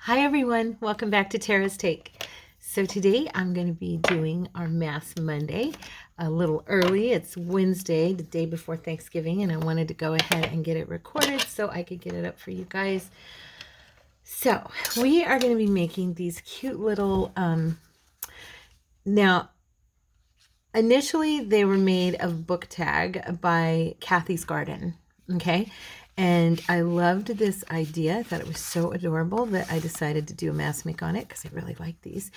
Hi everyone, welcome back to Tara's Take. So today I'm going to be doing our Mass Monday a little early. It's Wednesday, the day before Thanksgiving, and I wanted to go ahead and get it recorded so I could get it up for you guys. So we are going to be making these cute little, now initially they were made of book tag by Cathy's Garden, okay? And I loved this idea. I thought it was so adorable that I decided to do a mass make on it because I really like these.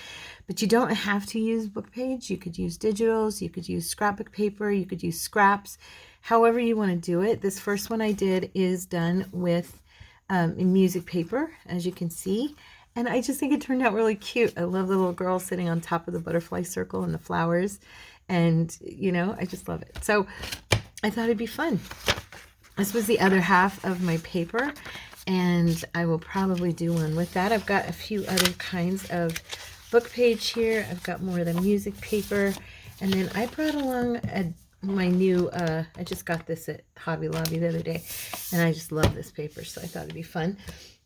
But you don't have to use book page. You could use digitals. You could use scrapbook paper. You could use scraps. However you want to do it. This first one I did is done with music paper, as you can see. And I just think it turned out really cute. I love the little girl sitting on top of the butterfly circle and the flowers. And, you know, I just love it. So I thought it'd be fun. This was the other half of my paper, and I will probably do one with that. I've got a few other kinds of book page here. I've got more of the music paper, and then I brought along my new, I just got this at Hobby Lobby the other day, and I just love this paper, so I thought it'd be fun.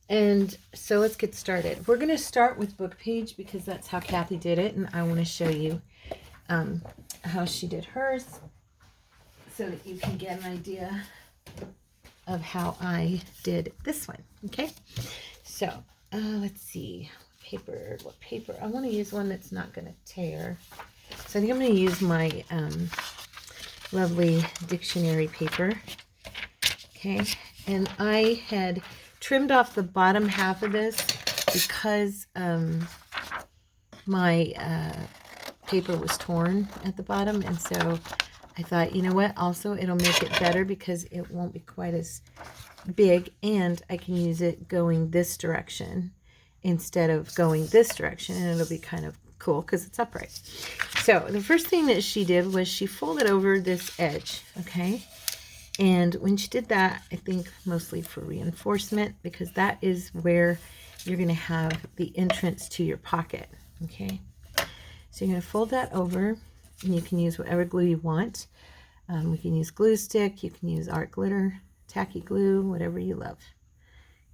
And so let's get started. We're going to start with book page because that's how Cathy did it, and I want to show you how she did hers so that you can get an idea of how I did this one. Okay, so let's see, what paper I want to use. One that's not going to tear, so I think I'm going to use my lovely dictionary paper. Okay, and I had trimmed off the bottom half of this because my paper was torn at the bottom, and so I thought, you know what, also it'll make it better because it won't be quite as big, and I can use it going this direction instead of going this direction, and it'll be kind of cool because it's upright. So the first thing that she did was she folded over this edge, okay? And when she did that, I think mostly for reinforcement, because that is where you're going to have the entrance to your pocket, okay? So you're going to fold that over, and you can use whatever glue you want. We can use glue stick, you can use art glitter, tacky glue, whatever you love.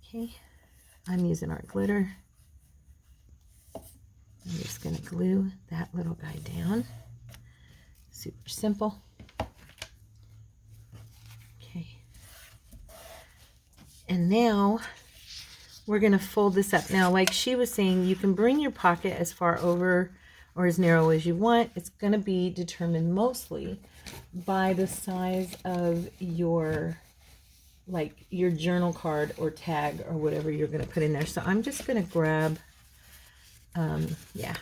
Okay, I'm using art glitter. I'm just going to glue that little guy down. Super simple. Okay. And now we're going to fold this up. Now, like she was saying, you can bring your pocket as far over or as narrow as you want. It's going to be determined mostly by the size of your, like your journal card or tag or whatever you're going to put in there. So I'm just going to grab, I'm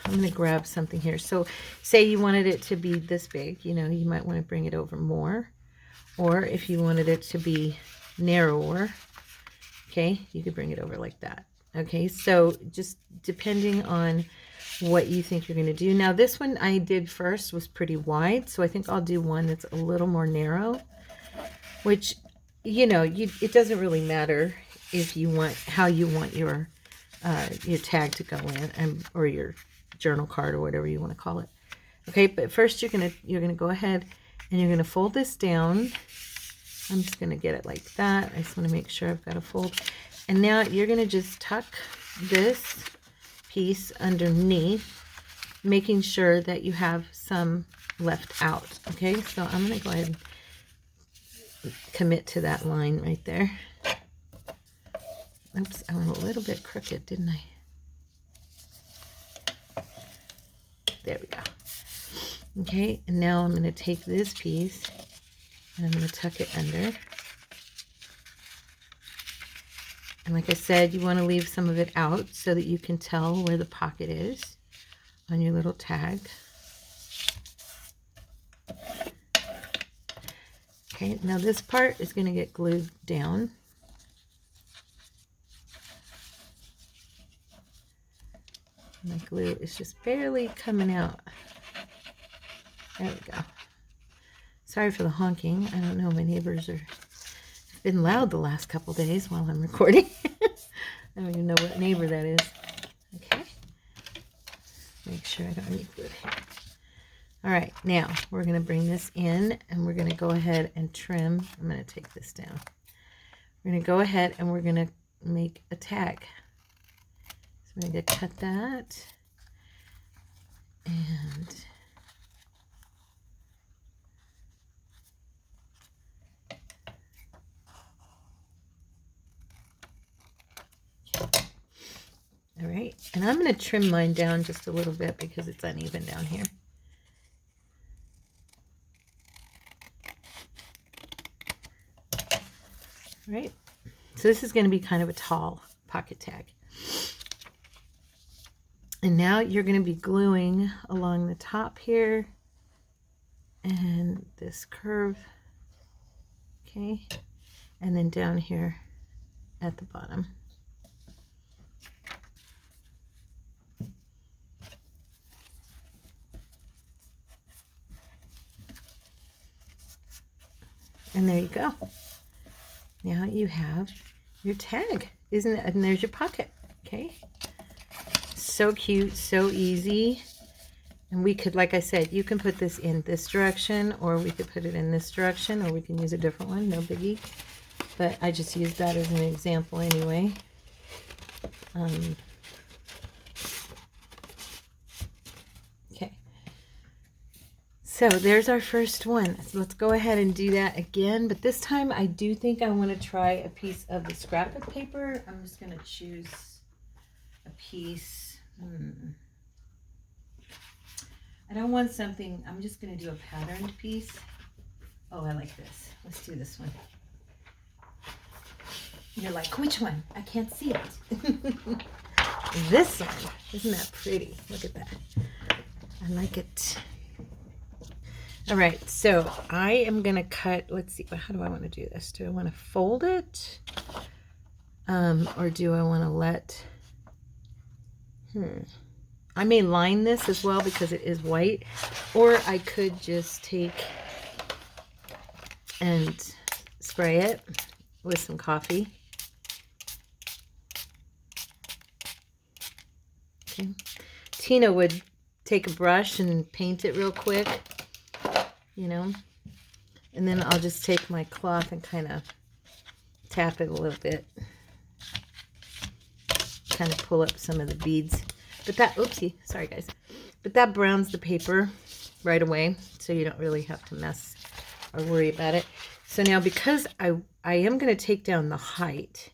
going to grab something here. So say you wanted it to be this big, you know, you might want to bring it over more. Or if you wanted it to be narrower, okay, you could bring it over like that. Okay, so just depending on what you think you're going to do. Now this one I did first was pretty wide, so I think I'll do one that's a little more narrow, which, you know, it doesn't really matter if you want, how you want your tag to go in, or your journal card or whatever you want to call it. Okay, but first you're gonna go ahead and you're gonna fold this down. I'm just gonna get it like that. I just want to make sure I've got a fold. And now you're gonna just tuck this piece underneath, making sure that you have some left out. Okay, so I'm going to go ahead and commit to that line right there. Oops, I went a little bit crooked, didn't I? There we go. Okay, and now I'm going to take this piece and I'm going to tuck it under. And like I said, you want to leave some of it out so that you can tell where the pocket is on your little tag. Okay, now this part is going to get glued down. My glue is just barely coming out. There we go. Sorry for the honking. I don't know, my neighbors have been loud the last couple days while I'm recording. I don't even know what neighbor that is. Okay. Make sure I don't need glue here. All right, now we're going to bring this in and we're going to go ahead and trim. I'm going to take this down. We're going to go ahead and we're going to make a tag. I'm going to cut that. And all right, and I'm going to trim mine down just a little bit because it's uneven down here. All right, so this is going to be kind of a tall pocket tag. And now you're going to be gluing along the top here and this curve, okay, and then down here at the bottom. And there you go. Now you have your tag, isn't it? And there's your pocket, okay? So cute, so easy. And we could, like I said, you can put this in this direction, or we could put it in this direction, or we can use a different one, no biggie. But I just used that as an example anyway. Okay. So there's our first one. So let's go ahead and do that again. But this time I do think I want to try a piece of the scrapbook paper. I'm just going to choose a piece. I don't want something, I'm just going to do a patterned piece. Oh, I like this. Let's do this one. You're like, which one? I can't see it. This one. Isn't that pretty? Look at that. I like it. All right, so I am going to cut, let's see, how do I want to do this? Do I want to fold it? Or do I want to let, I may line this as well because it is white, or I could just take and spray it with some coffee. Okay. Tina would take a brush and paint it real quick, you know, and then I'll just take my cloth and kind of tap it a little bit, kind of pull up some of the beads. But that, oopsie, sorry guys, but that browns the paper right away, so you don't really have to mess or worry about it. So now, because I am going to take down the height,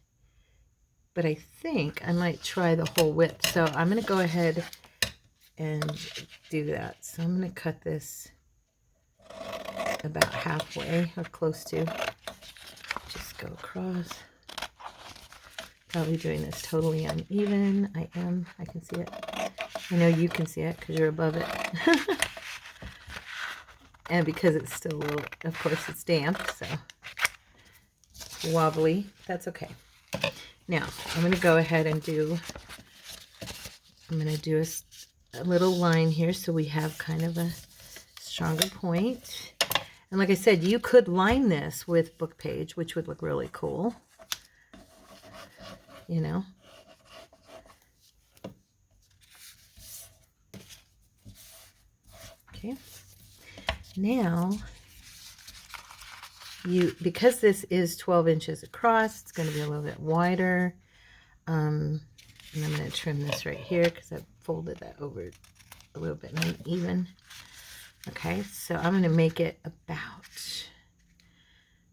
but I think I might try the whole width. So I'm going to go ahead and do that. So I'm going to cut this about halfway or close to. Just go across. Probably doing this totally uneven. I am. I can see it. I know you can see it because you're above it. And because it's still a little, of course, it's damp, so it's wobbly. That's okay. Now, I'm going to go ahead and do, I'm going to do a little line here so we have kind of a stronger point. And like I said, you could line this with book page, which would look really cool. You know, okay. Now, because this is 12 inches across, it's going to be a little bit wider. And I'm going to trim this right here because I folded that over a little bit uneven. Okay, so I'm going to make it about,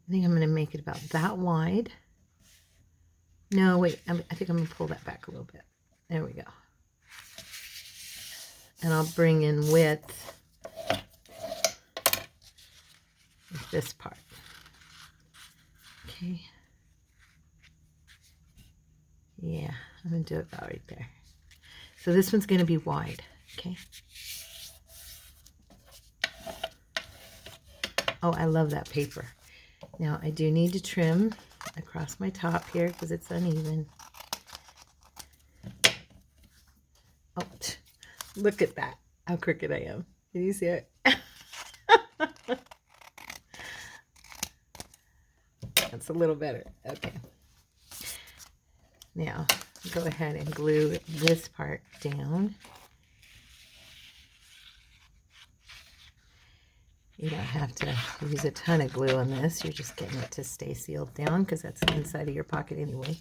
I think I'm going to make it about that wide. No, wait, I think I'm going to pull that back a little bit. There we go. And I'll bring in width with this part. Okay. Yeah, I'm going to do it about right there. So this one's going to be wide, okay? Oh, I love that paper. Now, I do need to trim across my top here because it's uneven. Oh, look at that. How crooked I am. Can you see it? That's a little better. Okay. Now, go ahead and glue this part down. You don't have to use a ton of glue on this. You're just getting it to stay sealed down because that's the inside of your pocket anyway.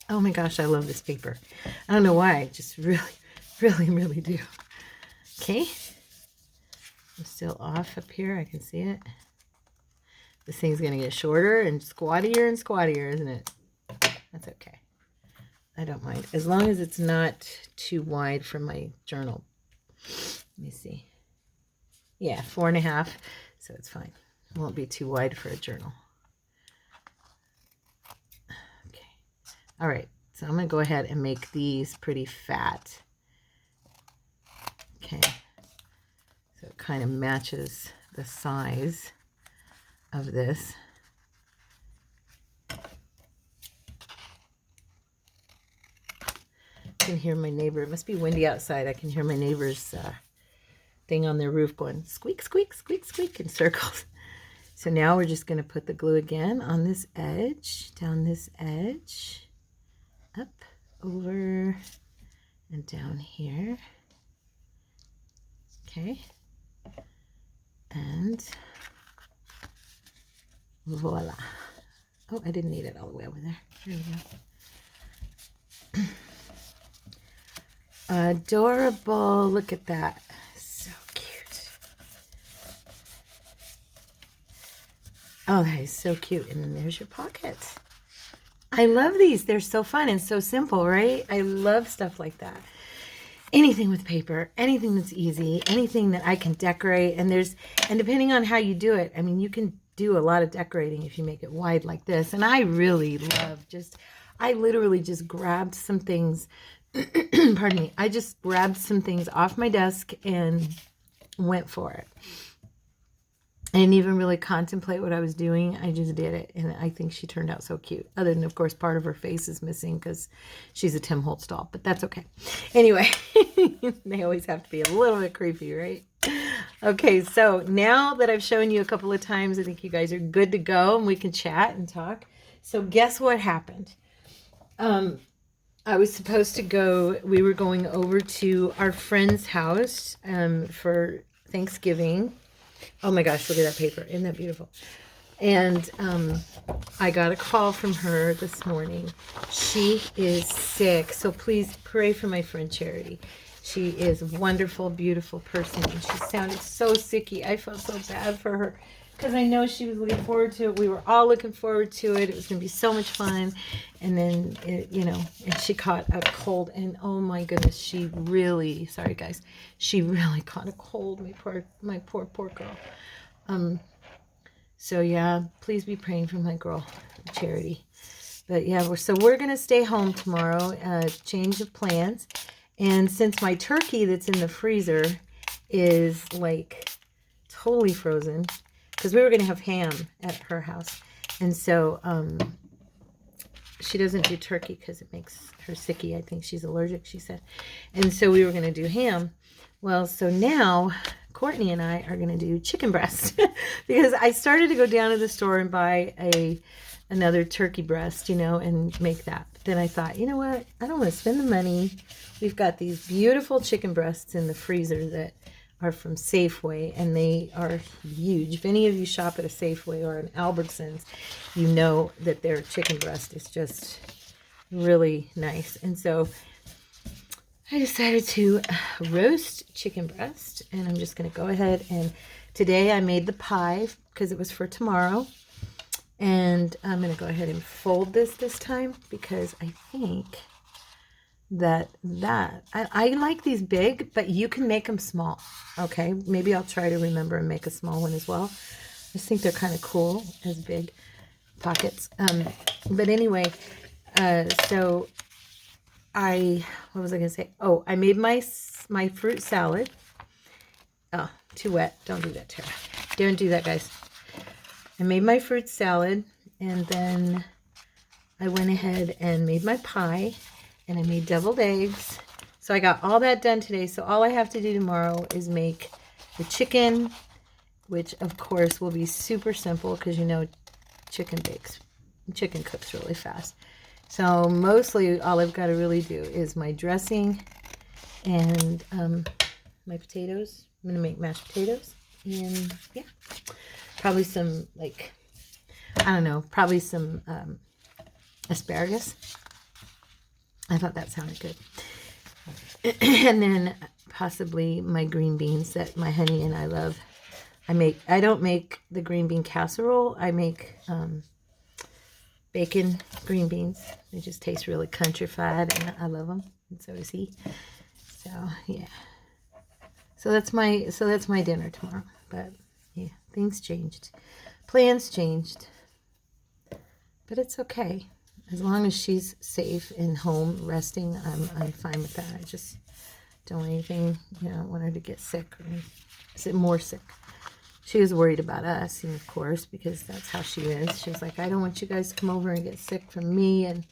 Oh my gosh, I love this paper. I don't know why, I just really, really, really do. Okay. I'm still off up here. I can see it. This thing's going to get shorter and squattier, isn't it? That's okay. I don't mind. As long as it's not too wide for my journal. Let me see. Yeah, 4.5. So it's fine. It won't be too wide for a journal. Okay. All right. So I'm going to go ahead and make these pretty fat. Okay. So it kind of matches the size of this. I can hear my neighbor. It must be windy outside. I can hear my neighbor's thing on their roof going squeak, squeak, squeak, squeak in circles. So now we're just going to put the glue again on this edge, down this edge, up, over, and down here. Okay. And voila. Oh, I didn't need it all the way over there. There we go. Adorable. Look at that. So cute. Oh, that is so cute. And then there's your pocket. I love these. They're so fun and so simple, right? I love stuff like that. Anything with paper, anything that's easy, anything that I can decorate. And depending on how you do it, I mean, you can do a lot of decorating if you make it wide like this. And I really love I literally just grabbed some things. Pardon me. I just grabbed some things off my desk and went for it. I didn't even really contemplate what I was doing. I just did it. And I think she turned out so cute. Other than, of course, part of her face is missing because she's a Tim Holtz doll. But that's okay. Anyway, they always have to be a little bit creepy, right? Okay, so now that I've shown you a couple of times, I think you guys are good to go and we can chat and talk. So guess what happened? I was supposed to go, we were going over to our friend's house for Thanksgiving. Oh my gosh, look at that paper. Isn't that beautiful? And I got a call from her this morning. She is sick, so please pray for my friend Charity. She is a wonderful, beautiful person, and she sounded so sicky. I felt so bad for her because I know she was looking forward to it. We were all looking forward to it. It was going to be so much fun. And then, and she caught a cold. And oh my goodness, sorry guys, she really caught a cold. My poor girl. So yeah, please be praying for my girl, Charity. But yeah, we're going to stay home tomorrow, change of plans. And since my turkey that's in the freezer is like totally frozen, because we were going to have ham at her house. And so she doesn't do turkey because it makes her sicky. I think she's allergic, she said. And so we were going to do ham. Well, so now Courtney and I are going to do chicken breast because I started to go down to the store and buy another turkey breast, and make that. But then I thought, you know what? I don't want to spend the money. We've got these beautiful chicken breasts in the freezer that are from Safeway, and they are huge. If any of you shop at a Safeway or an Albertsons, you know that their chicken breast is just really nice. And so I decided to roast chicken breast, and I'm just going to go ahead and today I made the pie because it was for tomorrow. And I'm going to go ahead and fold this time because I think that I like these big, but you can make them small. Okay, maybe I'll try to remember and make a small one as well. I just think they're kind of cool as big pockets. But anyway, so what was I gonna say? Oh, I made my fruit salad. Oh, too wet. Don't do that, Tara. Don't do that, guys. I made my fruit salad, and then I went ahead and made my pie. And I made deviled eggs. So I got all that done today. So all I have to do tomorrow is make the chicken, which of course will be super simple because chicken cooks really fast. So mostly all I've got to really do is my dressing and my potatoes. I'm going to make mashed potatoes. And yeah, probably some probably some asparagus. I thought that sounded good. And then possibly my green beans that my honey and I love. I don't make the green bean casserole. I make bacon green beans. They just taste really countrified, and I love them. And so does he. So yeah. So that's my dinner tomorrow. But yeah, things changed, plans changed. But it's okay. As long as she's safe and home resting, I'm fine with that. I just don't want anything, I don't want her to get sick or more sick. She was worried about us, and of course, because that's how she is. She was like, I don't want you guys to come over and get sick from me. And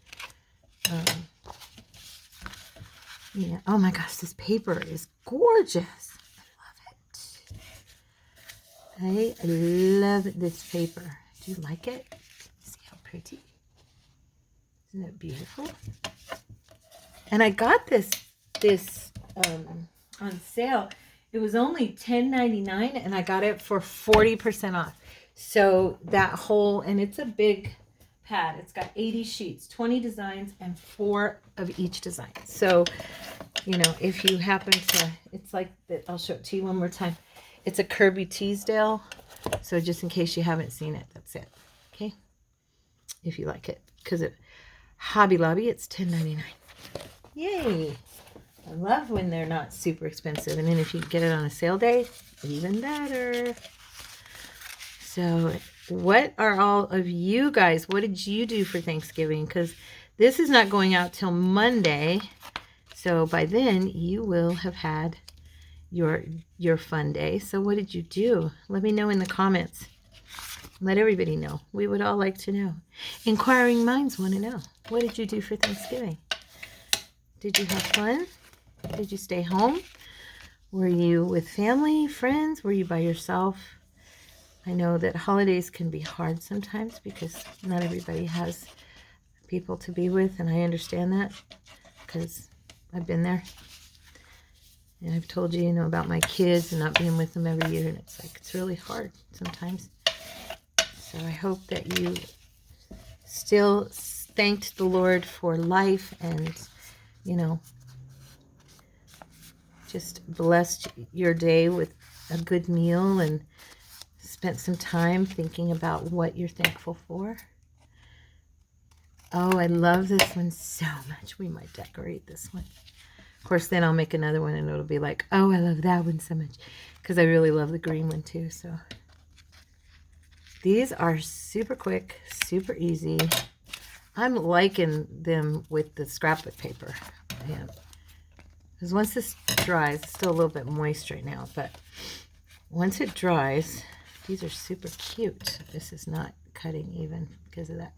yeah. Oh my gosh, this paper is gorgeous. I love this paper. Do you like it? See how pretty? Isn't it beautiful? And I got this on sale. It was only $10.99, and I got it for 40% off. So that whole, and it's a big pad. It's got 80 sheets, 20 designs, and 4 of each design. So, if you happen to, it's like that. I'll show it to you one more time. It's a Kirby Teasdale. So just in case you haven't seen it, that's it. Okay. If you like it, because at Hobby Lobby, it's $10.99. Yay. I love when they're not super expensive. And then if you get it on a sale day, even better. So what are all of you guys, what did you do for Thanksgiving? Because this is not going out till Monday. So by then you will have had your fun day. So what did you do? Let me know in the comments. Let everybody know. We would all like to know. Inquiring minds want to know. What did you do for Thanksgiving? Did you have fun? Did you stay home? Were you with family, friends? Were you by yourself? I know that holidays can be hard sometimes because not everybody has people to be with, and I understand that because I've been there. And I've told you, about my kids and not being with them every year, and it's really hard sometimes. So I hope that you still thanked the Lord for life and, just blessed your day with a good meal and spent some time thinking about what you're thankful for. Oh, I love this one so much. We might decorate this one. Of course, then I'll make another one and it'll be like, oh, I love that one so much. Because I really love the green one too. So these are super quick, super easy. I'm liking them with the scrapbook paper. Yeah. Because once this dries, it's still a little bit moist right now, but once it dries, these are super cute. This is not cutting even because of that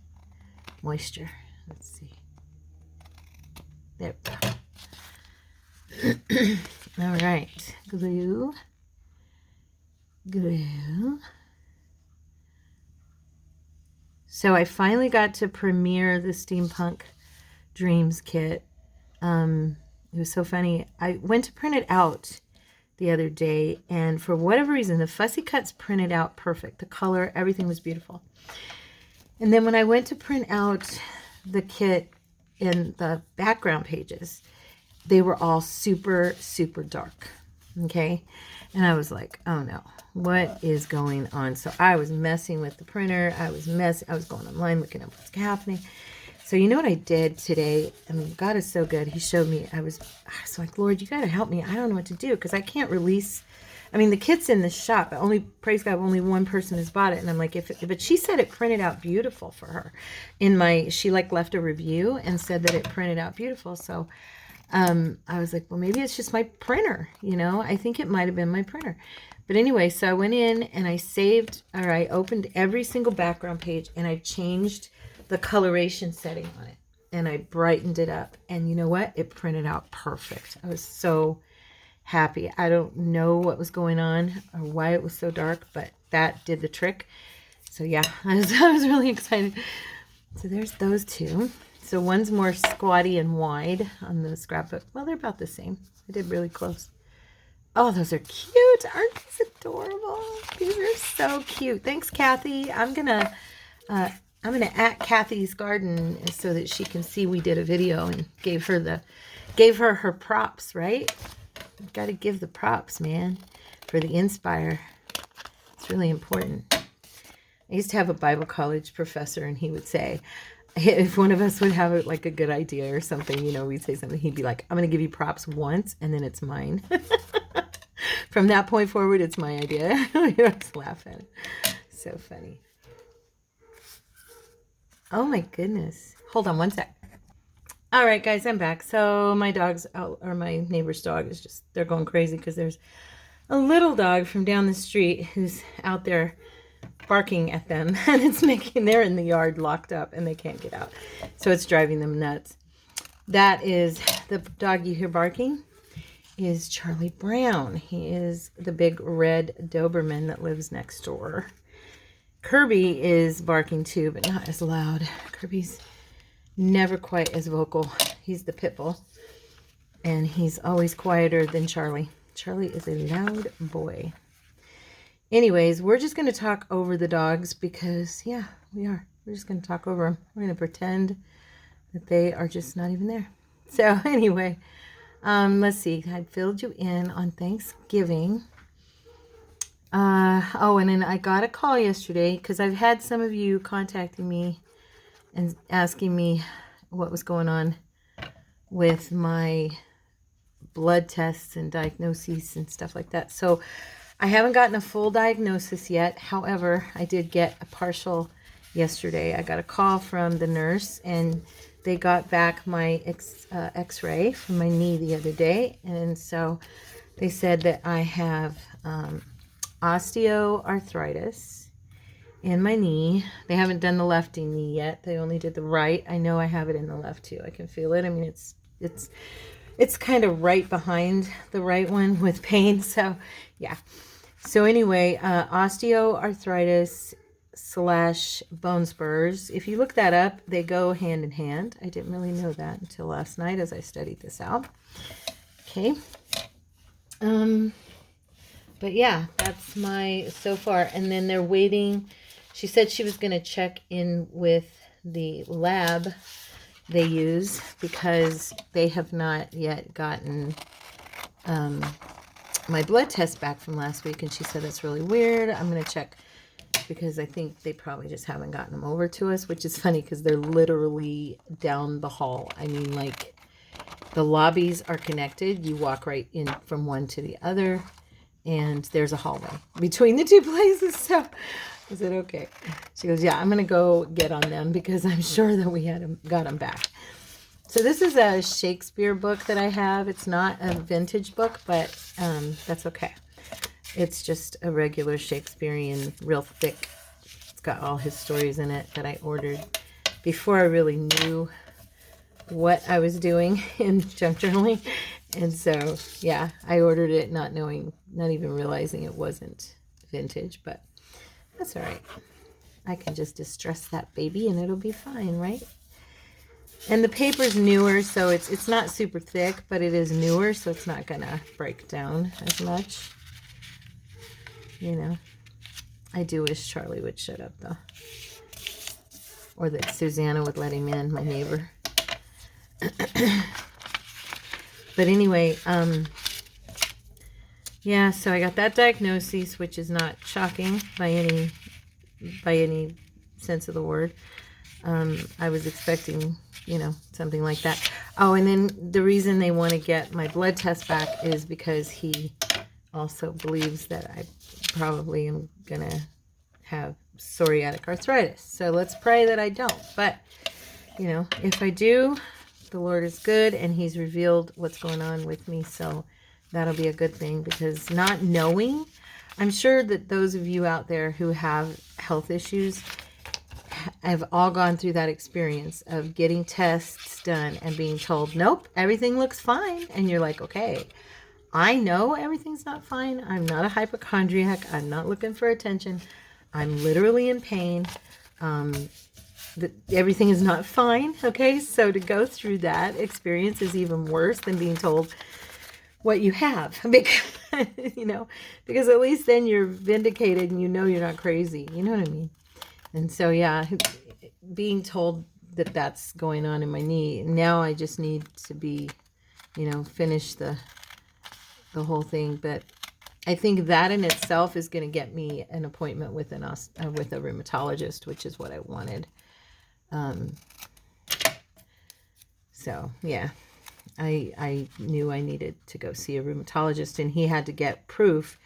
moisture. Let's see. There we go. All right. Glue. Glue. So I finally got to premiere the Steampunk Dreams kit. It was so funny. I went to print it out the other day, and for whatever reason, the fussy cuts printed out perfect. The color, everything was beautiful. And then when I went to print out the kit in the background pages, they were all super, super dark. Okay? And I was like, oh no, what is going on? So I was messing with the printer. I was going online looking up what's happening. So you know what I did today? I mean, God is so good. He showed me. I was like, Lord, you got to help me. I don't know what to do because I can't release. I mean, the kit's in the shop. But praise God, only one person has bought it. And I'm like, but she said it printed out beautiful for her. She left a review and said that it printed out beautiful. So I was like, well, maybe it's just my printer. I think it might have been my printer. But anyway, so I went in and I opened every single background page and I changed the coloration setting on it and I brightened it up, and you know what, it printed out perfect. I was so happy. I don't know what was going on or why it was so dark, but that did the trick. So yeah, I was really excited. So there's those two. So one's more squatty and wide on the scrapbook. Well, they're about the same. I did really close. Oh, those are cute. Aren't these adorable? These are so cute. Thanks, Cathy. I'm gonna I'm going to at Cathy's garden so that she can see we did a video and gave her her props, right? Got to give the props, man, for the inspire. It's really important. I used to have a Bible college professor, and he would say, if one of us would have like a good idea or something, you know, we'd say something, he'd be like, I'm going to give you props once, and then it's mine. From that point forward, it's my idea. We always laugh at it. So funny. Oh my goodness. Hold on one sec. All right, guys, I'm back. So my dog's out, or my neighbor's dog is just, they're going crazy because there's a little dog from down the street who's out there barking at them, and it's making, they're in the yard locked up and they can't get out. So it's driving them nuts. That is the dog you hear barking is Charlie Brown. He is the big red Doberman that lives next door. Kirby is barking too, but not as loud. Kirby's never quite as vocal. He's the pit bull, and he's always quieter than Charlie. Charlie is a loud boy. Anyways, we're just going to talk over the dogs because, yeah, we are. We're just going to talk over them. We're going to pretend that they are just not even there. So anyway, let's see. I filled you in on Thanksgiving. Oh, and then I got a call yesterday because I've had some of you contacting me and asking me what was going on with my blood tests and diagnoses and stuff like that. So I haven't gotten a full diagnosis yet. However, I did get a partial yesterday. I got a call from the nurse, and they got back my x-ray from my knee the other day. And so they said that I have osteoarthritis in my knee. They haven't done the lefty knee yet. They only did the right. I know I have it in the left too. I can feel it. I mean, it's kind of right behind the right one with pain. So yeah. So anyway, osteoarthritis / bone spurs. If you look that up, they go hand in hand. I didn't really know that until last night as I studied this out. Okay. But yeah, that's my so far. And then they're waiting. She said she was going to check in with the lab they use because they have not yet gotten my blood test back from last week. And she said, that's really weird. I'm going to check because I think they probably just haven't gotten them over to us, which is funny because they're literally down the hall. I mean, like, the lobbies are connected. You walk right in from one to the other, and there's a hallway between the two places. So I said, okay. She goes, yeah, I'm going to go get on them because I'm sure that we got them back. So this is a Shakespeare book that I have. It's not a vintage book, but that's okay. It's just a regular Shakespearean, real thick. It's got all his stories in it that I ordered before I really knew what I was doing in junk journaling. And so, yeah, I ordered it not knowing, not even realizing it wasn't vintage, but that's all right. I can just distress that baby and it'll be fine, right? And the paper's newer, so it's not super thick, but it is newer, so it's not gonna break down as much. You know, I do wish Charlie would shut up, though. Or that Susanna would let him in, my neighbor. But anyway, yeah, so I got that diagnosis, which is not shocking by any sense of the word. I was expecting, you know, something like that. Oh, and then the reason they want to get my blood test back is because he also believes that I probably am going to have psoriatic arthritis. So let's pray that I don't. But, you know, if I do, the Lord is good and he's revealed what's going on with me. So that'll be a good thing, because not knowing, I'm sure that those of you out there who have health issues have all gone through that experience of getting tests done and being told, nope, everything looks fine. And you're like, okay, I know everything's not fine. I'm not a hypochondriac. I'm not looking for attention. I'm literally in pain. Everything is not fine. Okay, so to go through that experience is even worse than being told what you have, because, you know, because at least then you're vindicated and you know you're not crazy. You know what I mean? And so, yeah, being told that that's going on in my knee. Now I just need to be, finish the whole thing. But I think that in itself is going to get me an appointment with with a rheumatologist, which is what I wanted. So yeah, I knew I needed to go see a rheumatologist, and he had to get proof,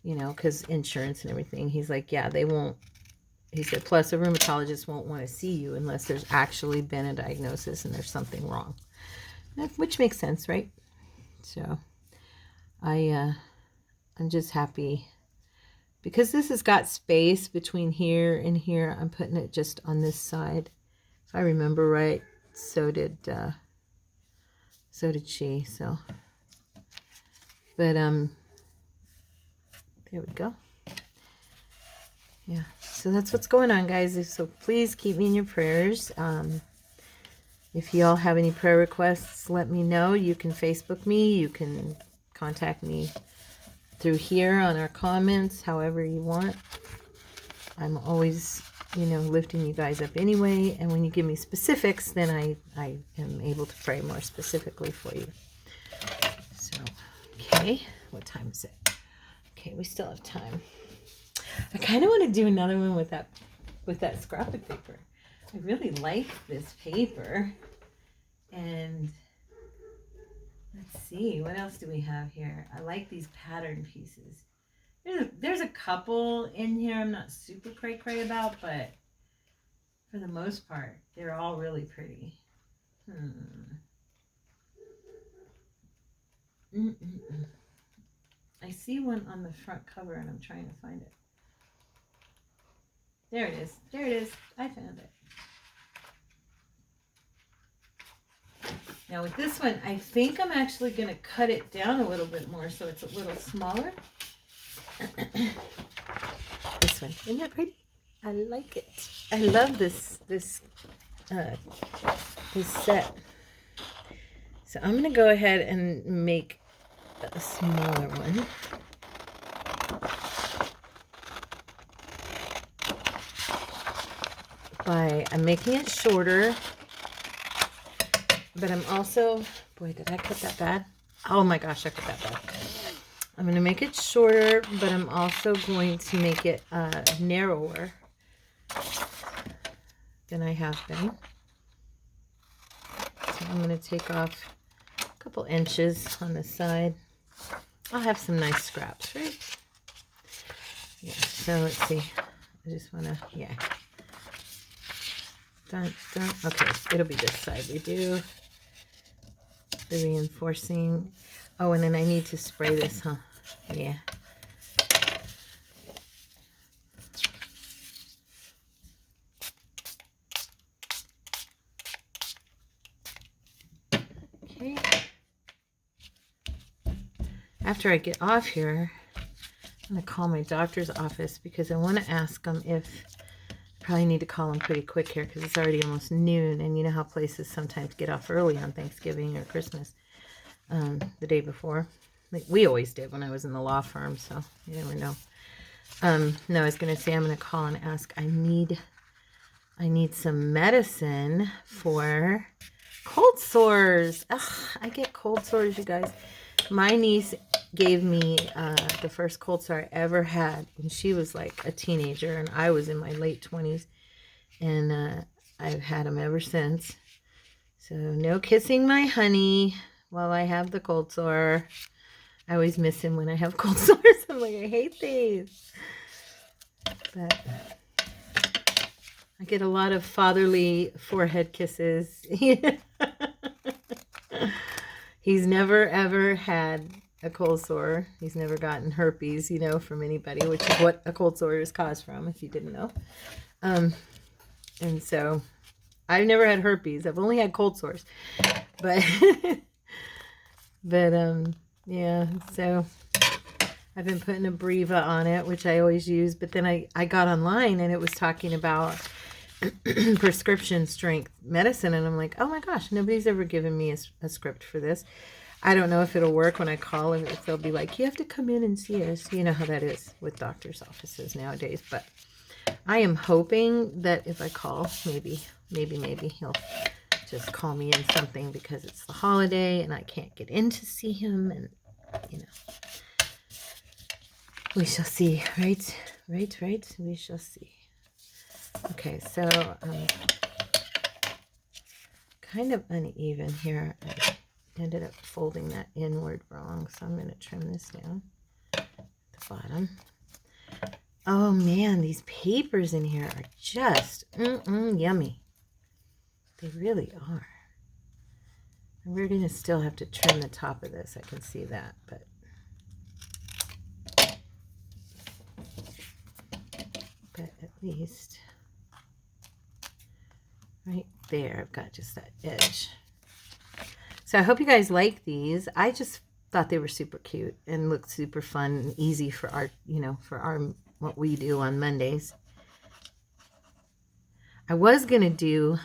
because insurance and everything. He's like, yeah, they won't. He said, plus a rheumatologist won't want to see you unless there's actually been a diagnosis and there's something wrong, which makes sense, right? So I'm just happy because this has got space between here and here. I'm putting it just on this side. If I remember right, so did she. So, but there we go. Yeah, so that's what's going on, guys. So please keep me in your prayers. If you all have any prayer requests, let me know. You can Facebook me. You can contact me through here on our comments, however you want. I'm always, lifting you guys up anyway. And when you give me specifics, then I am able to pray more specifically for you. So, okay, what time is it? Okay, we still have time. I kind of want to do another one with that scrapbook paper. I really like this paper. And let's see, what else do we have here? I like these pattern pieces. There's a couple in here I'm not super cray about, but for the most part, they're all really pretty. I see one on the front cover and I'm trying to find it. There it is. There it is. I found it. Now with this one, I think I'm actually going to cut it down a little bit more so it's a little smaller. This one. Isn't that pretty? I like it. I love this set. So I'm going to go ahead and make a smaller one. I'm making it shorter, but I'm also, boy, did I cut that bad? Oh my gosh, I cut that bad. I'm going to make it shorter, but I'm also going to make it narrower than I have been. So I'm going to take off a couple inches on the side. I'll have some nice scraps, right? Yeah, so let's see. I just want to, yeah. Dun, dun. Okay, it'll be this side we do. The reinforcing. Oh, and then I need to spray this, huh? Yeah. Okay. After I get off here, I'm going to call my doctor's office because I want to ask them if probably need to call them pretty quick here because it's already almost noon, and you know how places sometimes get off early on Thanksgiving or Christmas, the day before. Like we always did when I was in the law firm, so you never know. No, I was going to say I'm going to call and ask. I need some medicine for cold sores. Ugh, I get cold sores, you guys. My niece gave me the first cold sore I ever had when she was like a teenager, and I was in my late 20s, and I've had them ever since. So no kissing my honey while I have the cold sore. I always miss him when I have cold sores. I'm like, I hate these. But I get a lot of fatherly forehead kisses. He's never, ever had a cold sore. He's never gotten herpes, from anybody, which is what a cold sore is caused from, if you didn't know. And so I've never had herpes. I've only had cold sores. But, yeah, so I've been putting a Breva on it, which I always use. But then I got online and it was talking about prescription strength medicine, and I'm like, oh my gosh, nobody's ever given me a script for this. I don't know if it'll work when I call, if they'll be like, you have to come in and see us. You know how that is with doctors' offices nowadays. But I am hoping that if I call, maybe he'll just call me in something because it's the holiday and I can't get in to see him, and you know, we shall see, right? We shall see. Okay, so kind of uneven here. I ended up folding that inward wrong, so I'm going to trim this down at the bottom. Oh man, these papers in here are just yummy. They really are. And we're going to still have to trim the top of this. I can see that, but at least right there, I've got just that edge. So I hope you guys like these. I just thought they were super cute and looked super fun and easy for our, you know, for our what we do on Mondays. I was gonna do,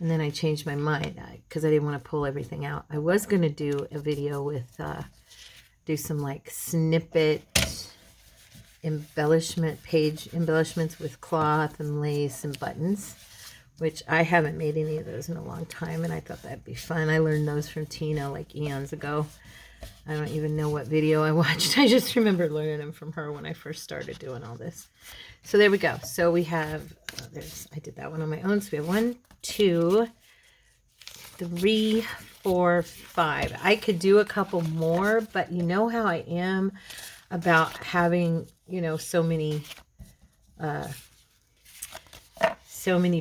and then I changed my mind because I didn't want to pull everything out. I was gonna do a video with do some like snippet page embellishments with cloth and lace and buttons, which I haven't made any of those in a long time, and I thought that'd be fun. I learned those from Tina like eons ago. I don't even know what video I watched. I just remember learning them from her when I first started doing all this. So there we go. So we have, I did that one on my own. So we have 1, 2, 3, 4, 5. I could do a couple more, but you know how I am about having, you know, so many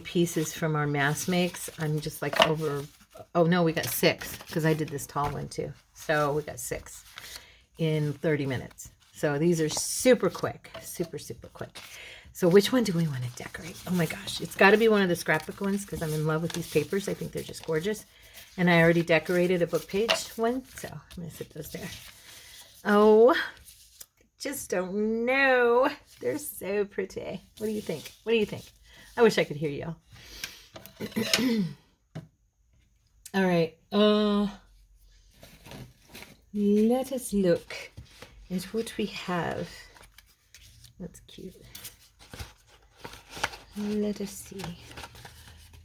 pieces from our mass makes. I'm just like over, oh no, we got 6 because I did this tall one too. So we got 6 in 30 minutes. So these are super quick, super quick. So which one do we want to decorate? Oh my gosh, it's got to be one of the scrapbook ones because I'm in love with these papers. I think they're just gorgeous. And I already decorated a book page one, so I'm going to sit those there. Oh, just don't know. They're so pretty. What do you think? What do you think? I wish I could hear y'all. All right. Let us look at what we have. That's cute. Let us see.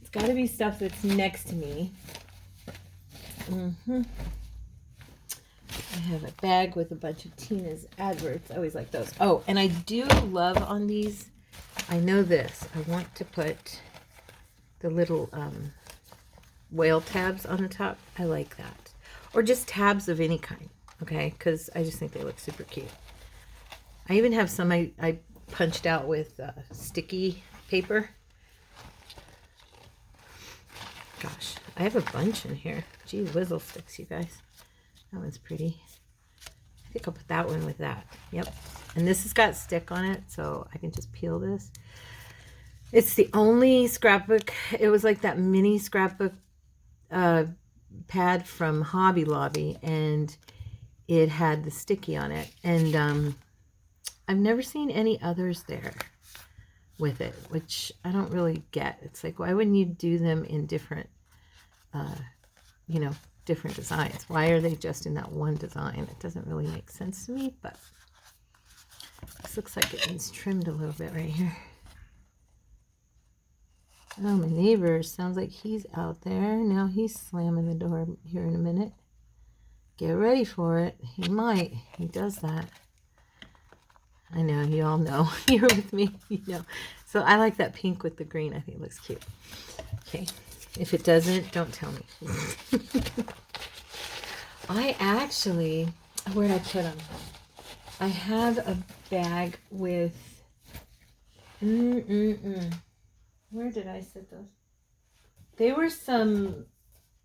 It's got to be stuff that's next to me. I have a bag with a bunch of Tina's adverts. I always like those. Oh, and I do love on these. I know this. I want to put the little whale tabs on the top. I like that. Or just tabs of any kind, okay? Because I just think they look super cute. I even have some I punched out with sticky paper. Gosh, I have a bunch in here. Gee whizzle sticks, you guys. That one's pretty. I think I'll put that one with that. Yep. And this has got stick on it, so I can just peel this. It's the only scrapbook. It was like that mini scrapbook pad from Hobby Lobby, and it had the sticky on it. And I've never seen any others there with it, which I don't really get. It's like, why wouldn't you do them in different, you know, different designs? Why are they just in that one design? It doesn't really make sense to me, but this looks like it needs trimmed a little bit right here. Oh, my neighbor sounds like he's out there. Now he's slamming the door here in a minute. Get ready for it. He might. He does that. I know. You all know. You're with me. You know. So I like that pink with the green. I think it looks cute. Okay. If it doesn't, don't tell me. I actually, where'd I put them? I have a bag with, where did I set those? They were some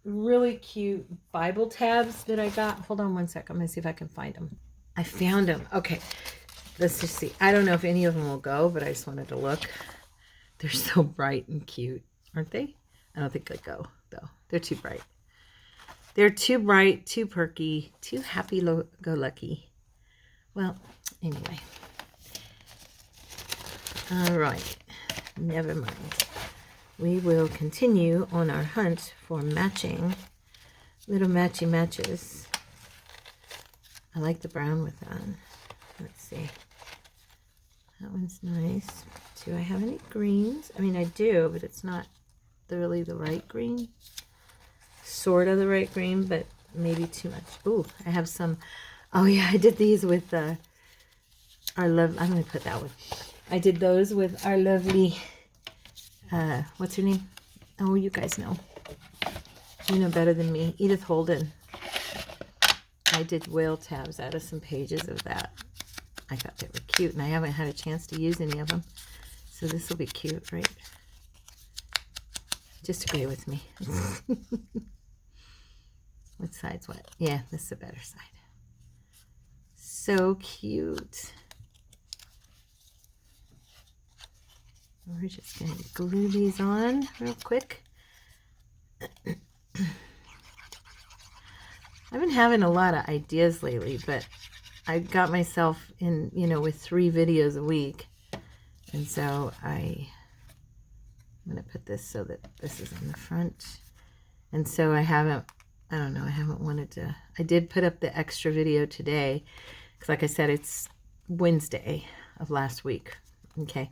really cute Bible tabs that I got. Hold on one sec. I'm going to see if I can find them. I found them. Okay. Let's just see. I don't know if any of them will go, but I just wanted to look. They're so bright and cute, aren't they? I don't think they go, though. They're too bright. They're too bright, too perky, too happy-go-lucky. Well, anyway. All right. Never mind. We will continue on our hunt for matching little matchy matches. I like the brown with that. Let's see. That one's nice. Do I have any greens? I mean, I do, but it's not really the right green. Sort of the right green, but maybe too much. Ooh, I have some. Oh yeah, I did these with our love. I'm gonna put that one. I did those with our lovely. What's her name? Oh, you guys know. You know better than me. Edith Holden. I did whale tabs out of some pages of that. I thought they were cute, and I haven't had a chance to use any of them. So this will be cute, right? Just agree with me. What side's what? Yeah, this is a better side. So cute. We're just going to glue these on real quick. I've been having a lot of ideas lately, but I got myself in, with 3 videos a week. And so I'm going to put this so that this is in the front. And so I haven't wanted to. I did put up the extra video today because, like I said, it's Wednesday of last week. Okay.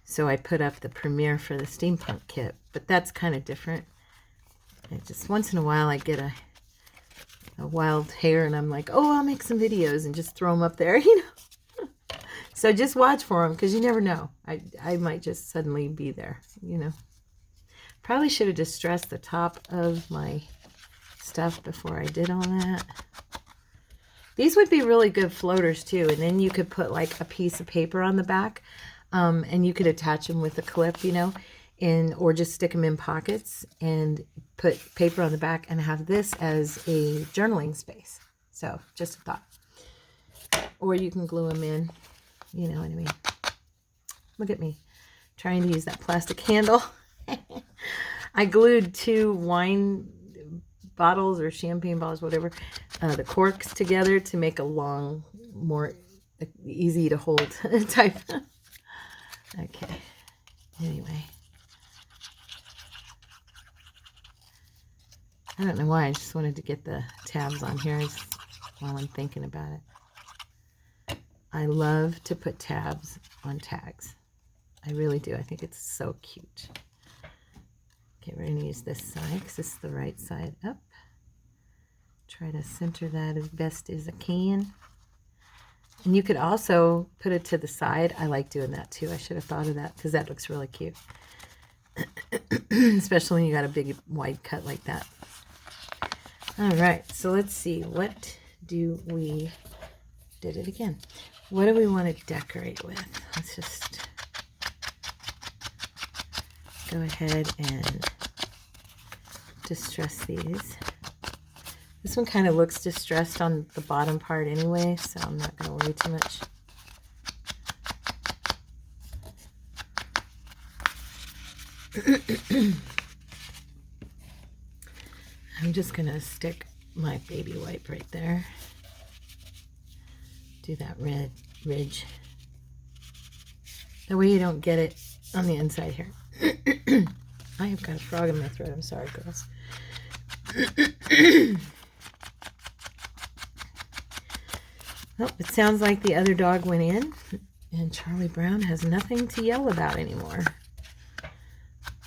So I put up the premiere for the steampunk kit, but that's kind of different. Just once in a while I get a wild hair and I'm like, oh, I'll make some videos and just throw them up there, So just watch for them because you never know. I might just suddenly be there, Probably should have distressed the top of my stuff before I did all that. These would be really good floaters too, and then you could put like a piece of paper on the back. And you could attach them with a clip, or just stick them in pockets and put paper on the back and have this as a journaling space. So just a thought. Or you can glue them in, you know what I mean. Look at me trying to use that plastic handle. I glued 2 wine bottles or champagne bottles, whatever, the corks together to make a long, more easy to hold type. Okay, anyway. I don't know why, I just wanted to get the tabs on here while I'm thinking about it. I love to put tabs on tags. I really do. I think it's so cute. Okay, we're going to use this side because this is the right side up. Try to center that as best as I can. And you could also put it to the side. I like doing that too. I should have thought of that because that looks really cute. Especially when you got a big wide cut like that. All right, so let's see. What do we... Did it again. What do we want to decorate with? Let's just go ahead and distress these. This one kind of looks distressed on the bottom part anyway, so I'm not going to worry too much. I'm just going to stick my baby wipe right there. Do that red ridge. That way you don't get it on the inside here. I have got a frog in my throat. I'm sorry, girls. Well, it sounds like the other dog went in, and Charlie Brown has nothing to yell about anymore.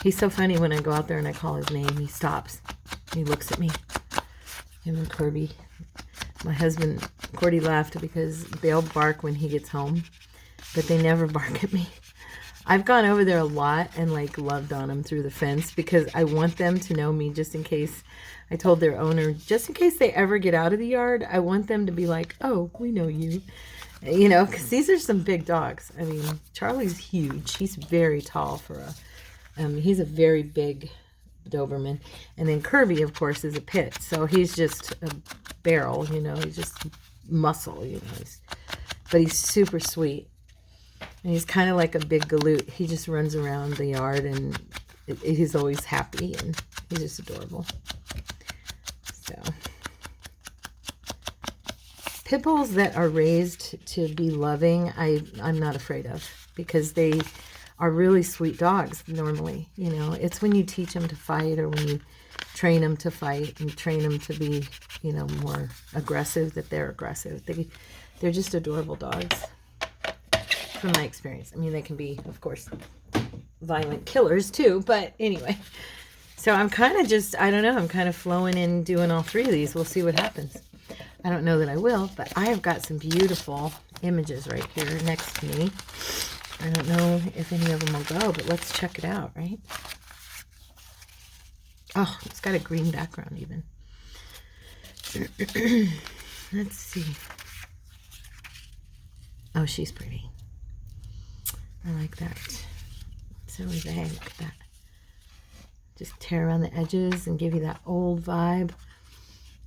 He's so funny when I go out there and I call his name. He stops. He looks at me. Him and Kirby. My husband, Cordy, laughed because they'll bark when he gets home, but they never bark at me. I've gone over there a lot and like loved on them through the fence because I want them to know me just in case. I told their owner, just in case they ever get out of the yard, I want them to be like, oh, we know you. You know, because these are some big dogs. I mean, Charlie's huge. He's very tall for he's a very big Doberman. And then Kirby, of course, is a pit. So he's just a barrel, you know. He's just muscle, you know. But he's super sweet. And he's kind of like a big galoot. He just runs around the yard and he's always happy and he's just adorable. So, pit bulls that are raised to be loving, I'm not afraid of because they are really sweet dogs normally. You know, it's when you teach them to fight or when you train them to fight and train them to be, you know, more aggressive that they're aggressive. They're just adorable dogs. from my experience. I mean, they can be, of course, violent killers too, but anyway. So I'm kind of just, I don't know, I'm kind of flowing in doing all three of these. We'll see what happens. I don't know that I will, but I have got some beautiful images right here next to me. I don't know if any of them will go, but let's check it out, right? Oh, it's got a green background even. Let's see. Oh, she's pretty. I like that. So is a, look at that. Just tear around the edges and give you that old vibe.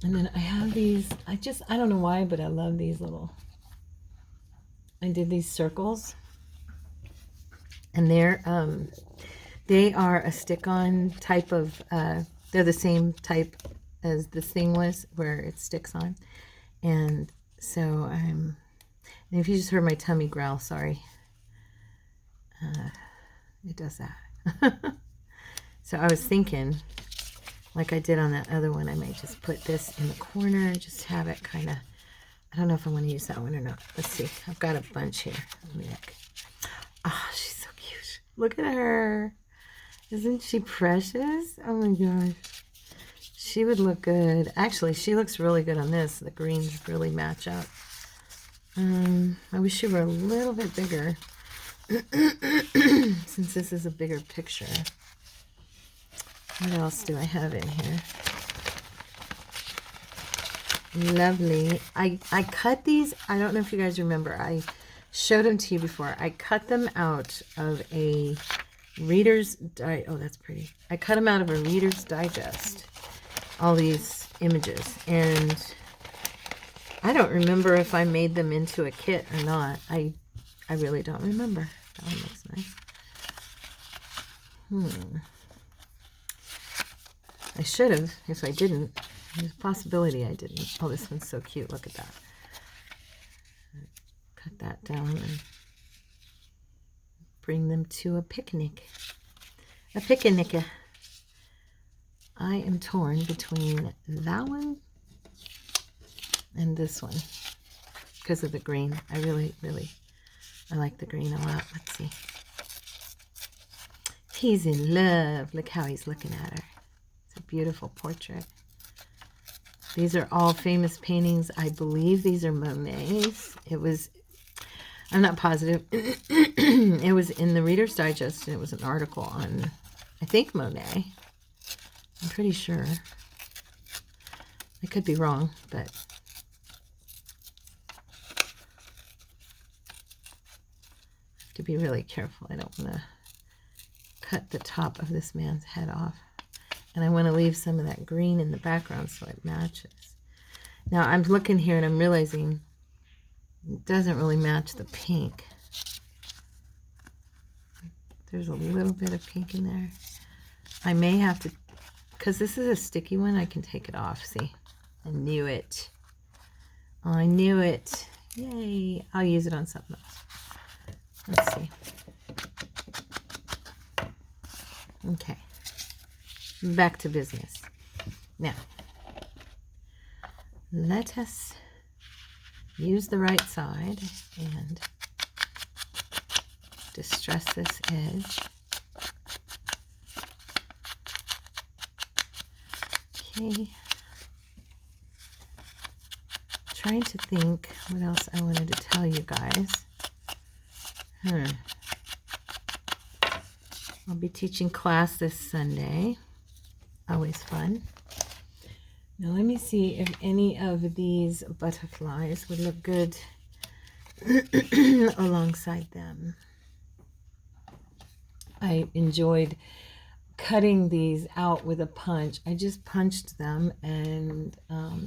And then I have these, I don't know why, but I love these little, I did these circles. And they are a stick-on type of, they're the same type as this thing was, where it sticks on. And so and if you just heard my tummy growl, sorry. It does that. So I was thinking, like I did on that other one, I might just put this in the corner and just have it kind of, I don't know if I want to use that one or not. Let's see. I've got a bunch here. Let me look. Oh, she's so cute. Look at her. Isn't she precious? Oh my gosh. She would look good. Actually, she looks really good on this. The greens really match up. I wish she were a little bit bigger. Since this is a bigger picture. What else do I have in here? Lovely. I cut these. I don't know if you guys remember. I showed them to you before. I cut them out of a Reader's Digest. Oh, that's pretty. I cut them out of a Reader's Digest. All these images. And I don't remember if I made them into a kit or not. I really don't remember. That one looks nice. I should have, if I didn't. There's a possibility I didn't. Oh, this one's so cute. Look at that. Cut that down and bring them to a picnic. A picnic. I am torn between that one and this one because of the green. I really like the green a lot. Let's see. He's in love. Look how he's looking at her. It's a beautiful portrait. These are all famous paintings. I believe these are Monet's. It was, I'm not positive. It was in the Reader's Digest, and it was an article on, I think, Monet. I'm pretty sure. I could be wrong, but I have to be really careful. I don't want to cut the top of this man's head off. And I want to leave some of that green in the background so it matches. Now I'm looking here and I'm realizing it doesn't really match the pink. There's a little bit of pink in there. I may have to, because this is a sticky one, I can take it off. See? I knew it. Oh, I knew it. Yay. I'll use it on something else. Let's see. Okay. Back to business. Now, let us use the right side and distress this edge. Okay. Trying to think what else I wanted to tell you guys. I'll be teaching class this Sunday. Always fun. Now let me see if any of these butterflies would look good alongside them. I enjoyed cutting these out with a punch. I just punched them and I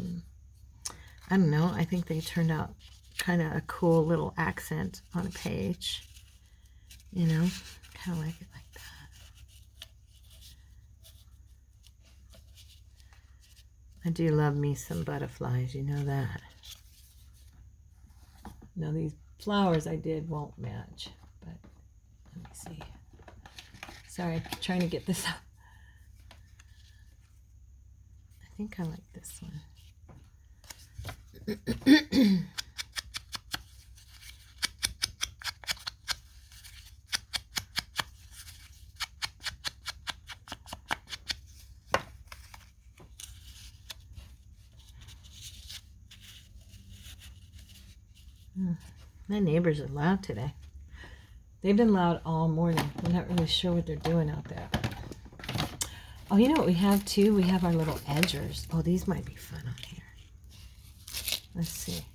don't know, I think they turned out kind of a cool little accent on a page. You know, kind of like it like that. I do love me some butterflies, you know that. Now these flowers I did won't match, but let me see. Sorry, I'm trying to get this up. I think I like this one. My neighbors are loud today. They've been loud all morning. I'm not really sure what they're doing out there. Oh, you know what we have too? We have our little edgers. Oh, these might be fun on here. Let's see.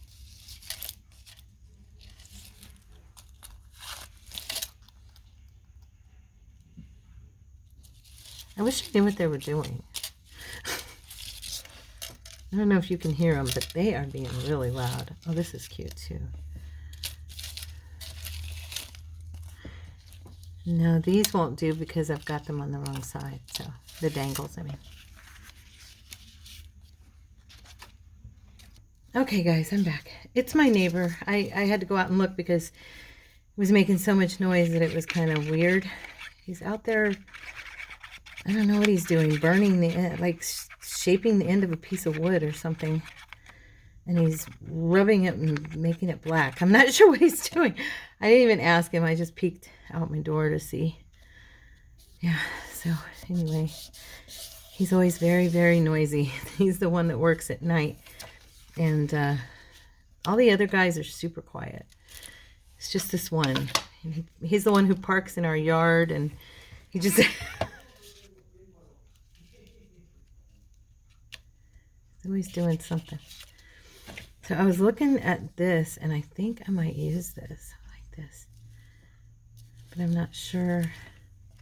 I wish I knew what they were doing. I don't know if you can hear them, but they are being really loud. Oh, this is cute too. No, these won't do because I've got them on the wrong side. So, the dangles, I mean. Okay, guys, I'm back. It's my neighbor. I had to go out and look because it was making so much noise that it was kind of weird. He's out there, I don't know what he's doing, burning the end, like shaping the end of a piece of wood or something. And he's rubbing it and making it black. I'm not sure what he's doing. I didn't even ask him. I just peeked out my door to see. Yeah, so anyway, he's always very, very noisy. He's the one that works at night. And all the other guys are super quiet. It's just this one. He's the one who parks in our yard, and he just... he's always doing something. So I was looking at this, and I think I might use this like this. But I'm not sure.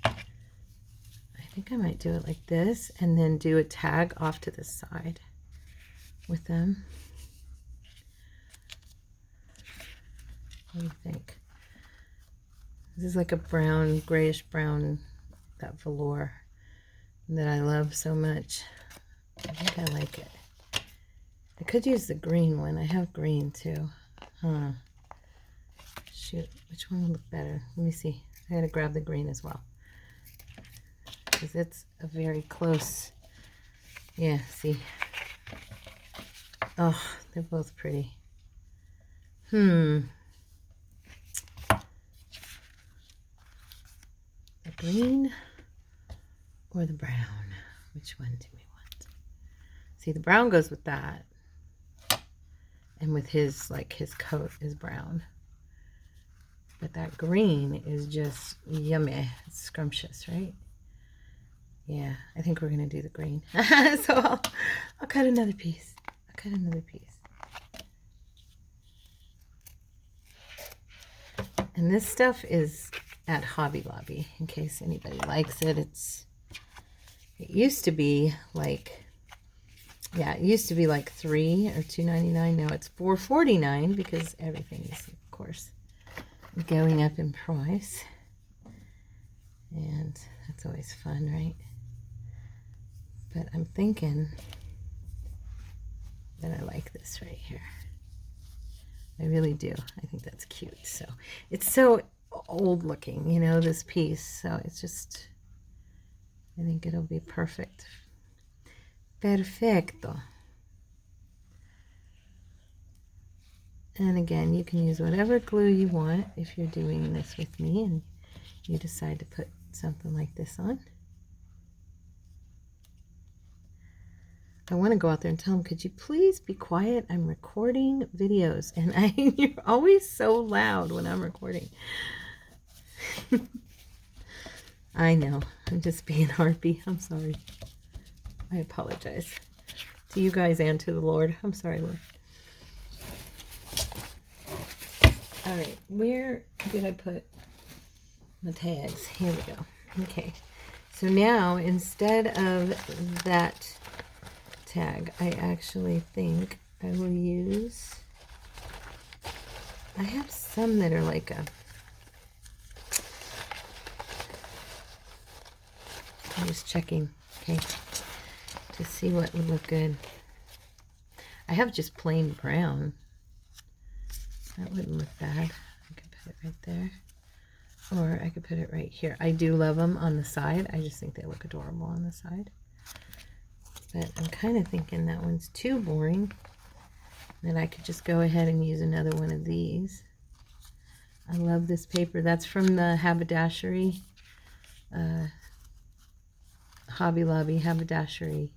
I think I might do it like this, and then do a tag off to the side with them. What do you think? This is like a brown, grayish brown, that velour that I love so much. I think I like it. I could use the green one. I have green too. Huh. Shoot, which one would look better? Let me see. I gotta grab the green as well. Because it's a very close... Yeah, see. Oh, they're both pretty. The green or the brown? Which one do we want? See, the brown goes with that. And with his, like, his coat is brown. But that green is just yummy. It's scrumptious, right? Yeah, I think we're going to do the green. So I'll cut another piece. I'll cut another piece. And this stuff is at Hobby Lobby, in case anybody likes it. It used to be like... Yeah, it used to be like $3 or $2.99. Now it's $4.49 because everything is, of course, going up in price. And that's always fun, right? But I'm thinking that I like this right here. I really do. I think that's cute. So it's so old looking, you know, this piece. So it's just, I think it'll be perfect. Perfecto. And again, you can use whatever glue you want if you're doing this with me and you decide to put something like this on. I want to go out there and tell them, could you please be quiet? I'm recording videos, and you're always so loud when I'm recording. I know, I'm just being harpy. I'm sorry. I apologize to you guys and to the Lord. I'm sorry, Lord. All right, where did I put the tags? Here we go. Okay, so now instead of that tag, I actually think I will use... I have some that are like a... I'm just checking, okay, to see what would look good. I have just plain brown. That wouldn't look bad. I could put it right there. Or I could put it right here. I do love them on the side. I just think they look adorable on the side. But I'm kind of thinking that one's too boring. That I could just go ahead and use another one of these. I love this paper. That's from the haberdashery. Hobby Lobby haberdashery,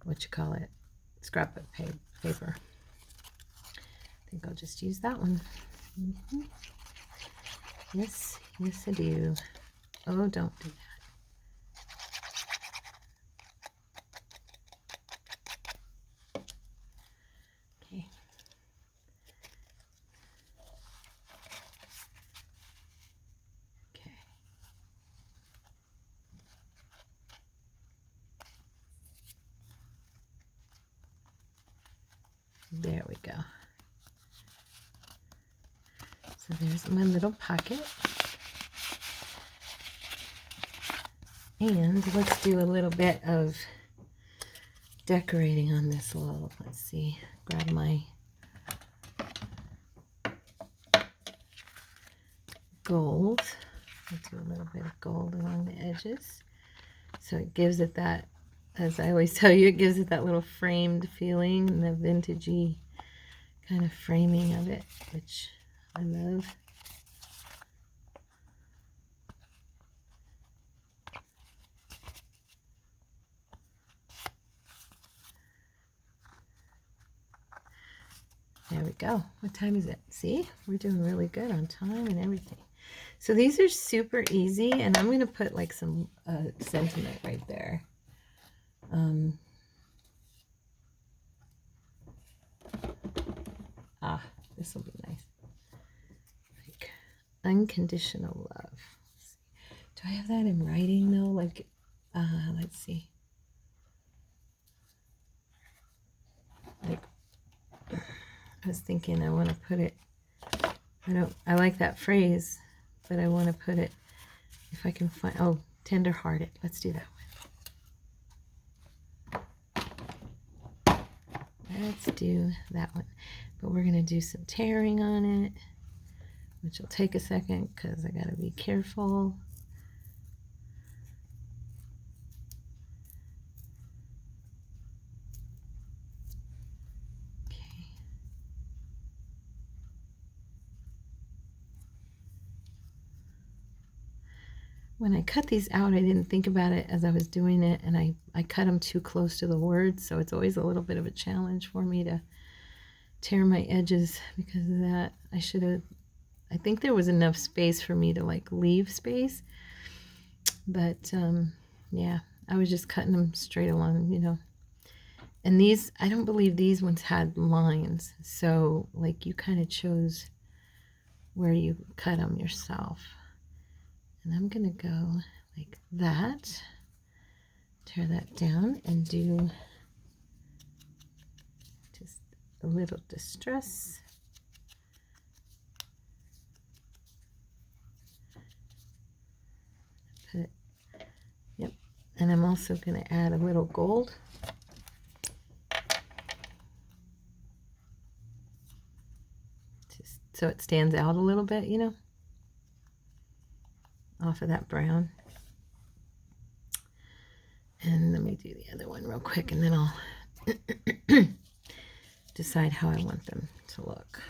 what you call it, scrapbook paper. I think I'll just use that one. Mhm. Yes, yes I do. Oh, don't do that. Okay. Okay. There we go. So there's my little pocket. And let's do a little bit of decorating on this little, let's see, grab my gold. Let's do a little bit of gold along the edges. So it gives it that, as I always tell you, it gives it that little framed feeling and the vintagey kind of framing of it, which I love. There we go. What time is it? See, we're doing really good on time and everything. So these are super easy, and I'm going to put like some sentiment right there. This will be nice. Like unconditional love. Do I have that in writing though? Like, let's see. Like, I was thinking I want to put it, I like that phrase, but I want to put it, if I can find, oh, tender-hearted. Let's do that one. Let's do that one. But we're going to do some tearing on it, which will take a second because I got to be careful. When I cut these out, I didn't think about it as I was doing it, and I cut them too close to the words, so it's always a little bit of a challenge for me to tear my edges because of that. I think there was enough space for me to like leave space, but yeah, I was just cutting them straight along, you know. And these, I don't believe these ones had lines, so like you kind of chose where you cut them yourself. And I'm going to go like that, tear that down, and do just a little distress. Put it, yep. And I'm also going to add a little gold. Just so it stands out a little bit, you know, off of that brown. And let me do the other one real quick, and then I'll decide how I want them to look.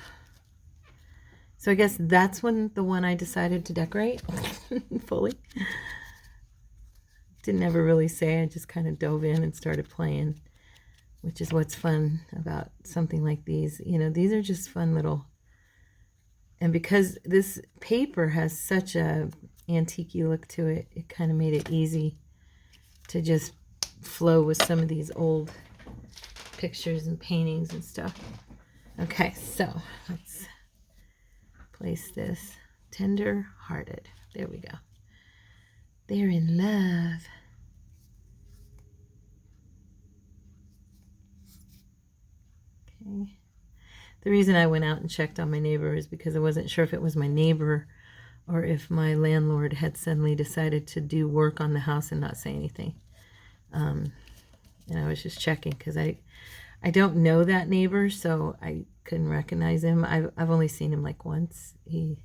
So I guess that's the one I decided to decorate fully. Didn't ever really say, I just kind of dove in and started playing, which is what's fun about something like these. You know, these are just fun little, and because this paper has such a antique-y look to it, it kind of made it easy to just flow with some of these old pictures and paintings and stuff. Okay, so let's place this. Tender-hearted. There we go. They're in love. Okay. The reason I went out and checked on my neighbor is because I wasn't sure if it was my neighbor or if my landlord had suddenly decided to do work on the house and not say anything. And I was just checking because I don't know that neighbor, so I couldn't recognize him. I've only seen him like once. The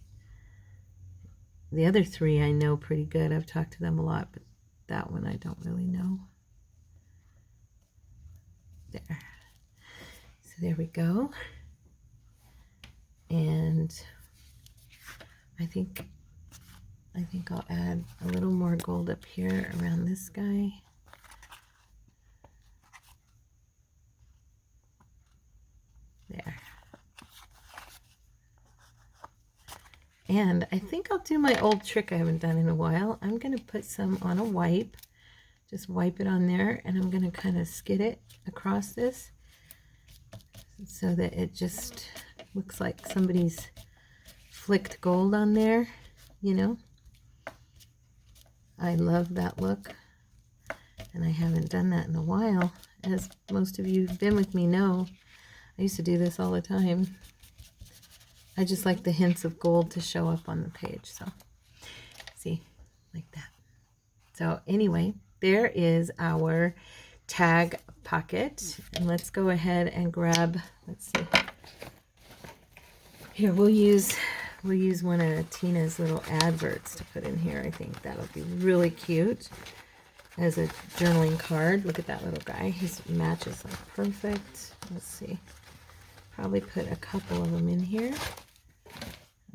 other three I know pretty good. I've talked to them a lot, but that one I don't really know. There. So there we go. And I think I'll add a little more gold up here around this guy. There. And I think I'll do my old trick I haven't done in a while. I'm going to put some on a wipe. Just wipe it on there, and I'm going to kind of skid it across this so that it just looks like somebody's flicked gold on there, you know. I love that look, and I haven't done that in a while. As most of you who've been with me know, I used to do this all the time. I just like the hints of gold to show up on the page. So, see, like that. So anyway, there is our tag pocket. And let's go ahead and grab, let's see. Here, we'll use one of Tina's little adverts to put in here. I think that'll be really cute as a journaling card. Look at that little guy. His matches like perfect. Let's see. Probably put a couple of them in here.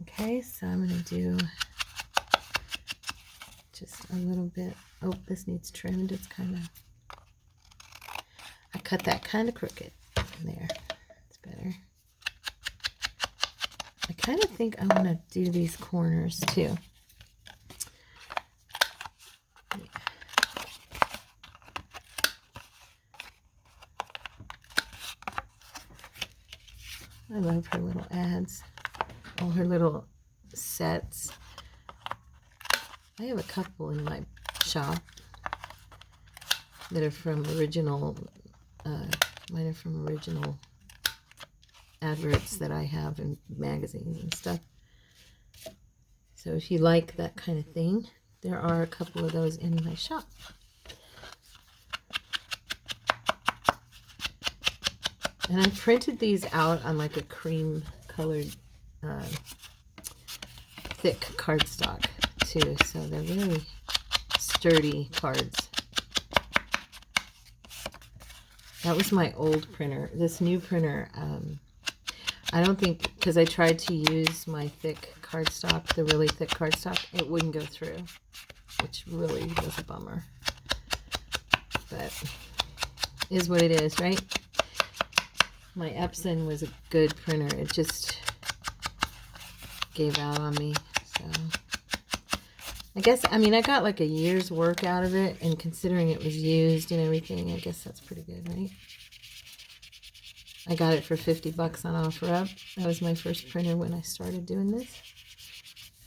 Okay, so I'm going to do just a little bit. Oh, this needs trimmed. It's kind of, I cut that kind of crooked. There, it's better. I kind of think I want to do these corners too. Yeah. I love her little ads, all her little sets. I have a couple in my shop that are from original, mine are from original adverts that I have in magazines and stuff. So if you like that kind of thing, there are a couple of those in my shop. And I printed these out on like a cream colored thick cardstock too, so they're really sturdy cards. That was my old printer. This new printer, I don't think, because I tried to use my thick cardstock, the really thick cardstock, it wouldn't go through, which really was a bummer. But is what it is, right? My Epson was a good printer. It just gave out on me. So I guess, I mean, I got like a year's work out of it, and considering it was used and everything, I guess that's pretty good, right? I got it for 50 bucks on OfferUp. That was my first printer when I started doing this.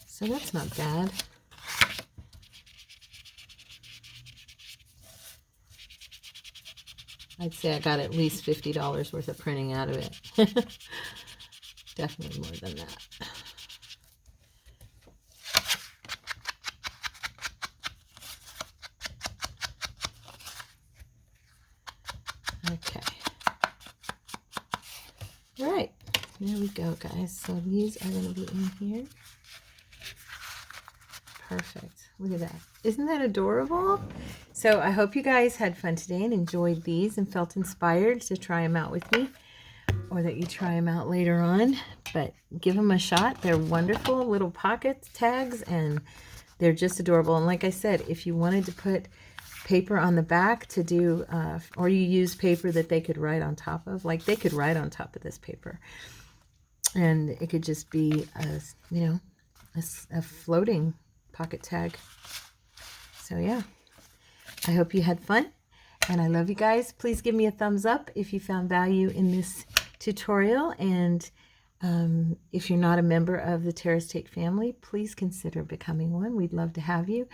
So that's not bad. I'd say I got at least $50 worth of printing out of it. Definitely more than that. Okay. All right. There we go, guys. So these are going to be in here. Perfect. Look at that. Isn't that adorable? So I hope you guys had fun today and enjoyed these and felt inspired to try them out with me, or that you try them out later on. But give them a shot. They're wonderful little pocket tags, and they're just adorable. And like I said, if you wanted to put paper on the back to do, or you use paper that they could write on top of, like they could write on top of this paper, and it could just be a, you know, a floating pocket tag. So yeah, I hope you had fun, and I love you guys. Please give me a thumbs up if you found value in this tutorial, and if you're not a member of the Terrace Take family, please consider becoming one. We'd love to have you.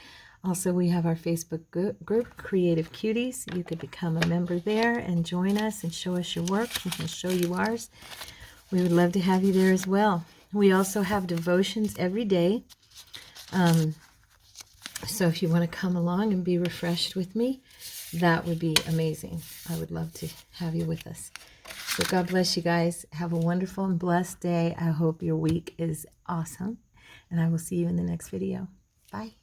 Also, we have our Facebook group, Creative Cuties. You could become a member there and join us and show us your work. We can show you ours. We would love to have you there as well. We also have devotions every day. So if you want to come along and be refreshed with me, that would be amazing. I would love to have you with us. So God bless you guys. Have a wonderful and blessed day. I hope your week is awesome. And I will see you in the next video. Bye.